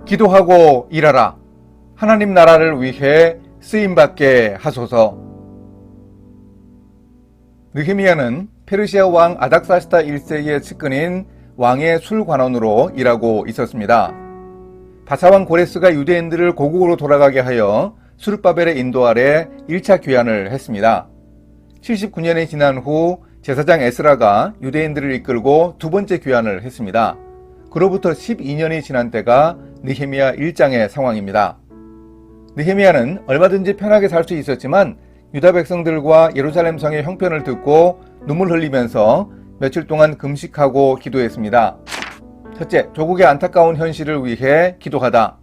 기도하고 일하라. 하나님 나라를 위해 쓰임받게 하소서. 느헤미야는 페르시아 왕 아닥사스다 1세의 측근인 왕의 술관원으로 일하고 있었습니다. 바사왕 고레스가 유대인들을 고국으로 돌아가게 하여 수르바벨의 인도 아래 1차 귀환을 했습니다. 79년이 지난 후 제사장 에스라가 유대인들을 이끌고 두 번째 귀환을 했습니다. 그로부터 12년이 지난 때가 느헤미야 1장의 상황입니다. 느헤미야는 얼마든지 편하게 살 수 있었지만 유다 백성들과 예루살렘 성의 형편을 듣고 눈물 흘리면서 며칠 동안 금식하고 기도했습니다. 첫째, 조국의 안타까운 현실을 위해 기도하다.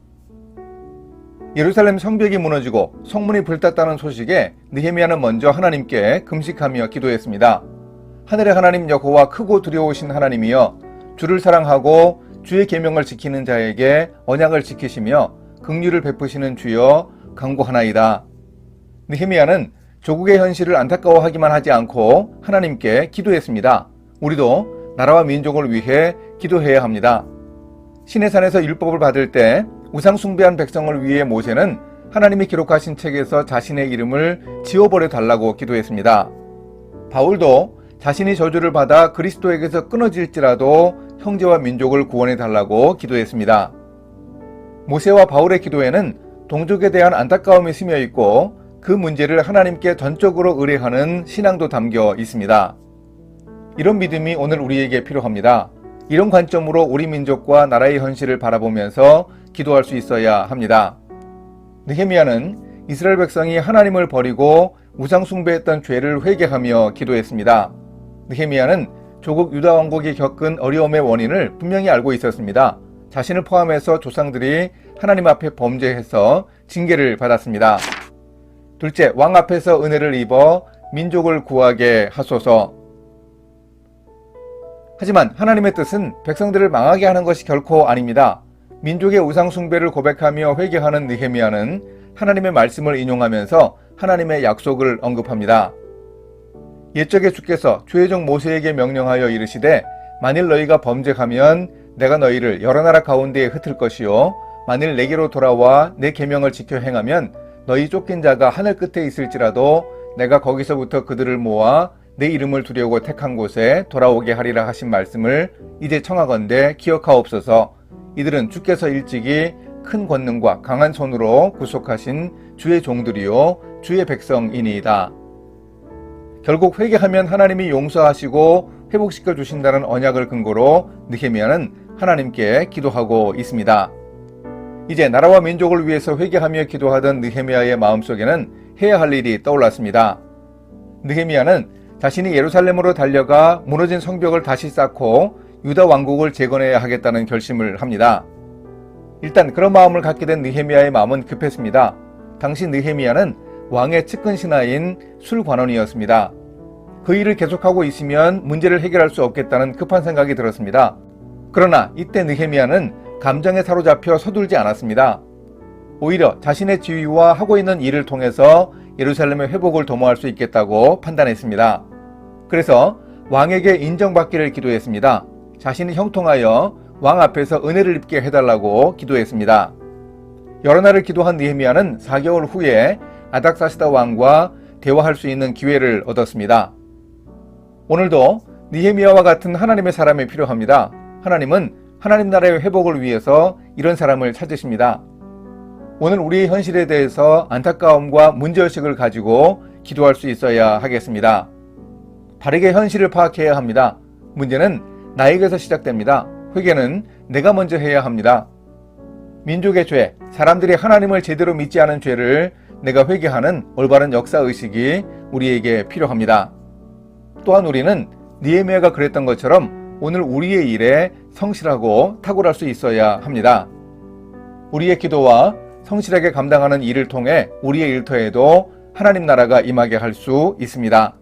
예루살렘 성벽이 무너지고 성문이 불탔다는 소식에 느헤미야는 먼저 하나님께 금식하며 기도했습니다. 하늘의 하나님 여호와, 크고 두려우신 하나님이여, 주를 사랑하고 주의 계명을 지키는 자에게 언약을 지키시며 긍휼을 베푸시는 주여, 간구하나이다. 느헤미야는 조국의 현실을 안타까워하기만 하지 않고 하나님께 기도했습니다. 우리도 나라와 민족을 위해 기도해야 합니다. 시내산에서 율법을 받을 때 우상 숭배한 백성을 위해 모세는 하나님이 기록하신 책에서 자신의 이름을 지워버려 달라고 기도했습니다. 바울도 자신이 저주를 받아 그리스도에게서 끊어질지라도 형제와 민족을 구원해 달라고 기도했습니다. 모세와 바울의 기도에는 동족에 대한 안타까움이 스며 있고 그 문제를 하나님께 전적으로 의뢰하는 신앙도 담겨 있습니다. 이런 믿음이 오늘 우리에게 필요합니다. 이런 관점으로 우리 민족과 나라의 현실을 바라보면서 기도할 수 있어야 합니다. 느헤미야는 이스라엘 백성이 하나님을 버리고 우상 숭배했던 죄를 회개하며 기도했습니다. 느헤미야는 조국 유다 왕국이 겪은 어려움의 원인을 분명히 알고 있었습니다. 자신을 포함해서 조상들이 하나님 앞에 범죄해서 징계를 받았습니다. 둘째, 왕 앞에서 은혜를 입어 민족을 구하게 하소서. 하지만 하나님의 뜻은 백성들을 망하게 하는 것이 결코 아닙니다. 민족의 우상 숭배를 고백하며 회개하는 느헤미야는 하나님의 말씀을 인용하면서 하나님의 약속을 언급합니다. 옛적에 주께서 주의 종 모세에게 명령하여 이르시되, 만일 너희가 범죄하면 내가 너희를 여러 나라 가운데에 흩을 것이요, 만일 내게로 돌아와 내 계명을 지켜 행하면 너희 쫓긴 자가 하늘 끝에 있을지라도 내가 거기서부터 그들을 모아 내 이름을 두려고 택한 곳에 돌아오게 하리라 하신 말씀을 이제 청하건대 기억하옵소서. 이들은 주께서 일찍이 큰 권능과 강한 손으로 구속하신 주의 종들이요 주의 백성이니이다. 결국 회개하면 하나님이 용서하시고 회복시켜 주신다는 언약을 근거로 느헤미야는 하나님께 기도하고 있습니다. 이제 나라와 민족을 위해서 회개하며 기도하던 느헤미야의 마음속에는 해야 할 일이 떠올랐습니다. 느헤미야는 자신이 예루살렘으로 달려가 무너진 성벽을 다시 쌓고 유다 왕국을 재건해야 하겠다는 결심을 합니다. 일단 그런 마음을 갖게 된 느헤미야의 마음은 급했습니다. 당시 느헤미야는 왕의 측근 신하인 술관원이었습니다. 그 일을 계속하고 있으면 문제를 해결할 수 없겠다는 급한 생각이 들었습니다. 그러나 이때 느헤미야는 감정에 사로잡혀 서둘지 않았습니다. 오히려 자신의 지위와 하고 있는 일을 통해서 예루살렘의 회복을 도모할 수 있겠다고 판단했습니다. 그래서 왕에게 인정받기를 기도했습니다. 자신이 형통하여 왕 앞에서 은혜를 입게 해달라고 기도했습니다. 여러 날을 기도한 느헤미야는 4개월 후에 아닥사스다 왕과 대화할 수 있는 기회를 얻었습니다. 오늘도 느헤미야와 같은 하나님의 사람이 필요합니다. 하나님은 하나님 나라의 회복을 위해서 이런 사람을 찾으십니다. 오늘 우리의 현실에 대해서 안타까움과 문제의식을 가지고 기도할 수 있어야 하겠습니다. 바르게 현실을 파악해야 합니다. 문제는 나에게서 시작됩니다. 회개는 내가 먼저 해야 합니다. 민족의 죄, 사람들이 하나님을 제대로 믿지 않은 죄를 내가 회개하는 올바른 역사의식이 우리에게 필요합니다. 또한 우리는 느헤미야가 그랬던 것처럼 오늘 우리의 일에 성실하고 탁월할 수 있어야 합니다. 우리의 기도와 성실하게 감당하는 일을 통해 우리의 일터에도 하나님 나라가 임하게 할 수 있습니다.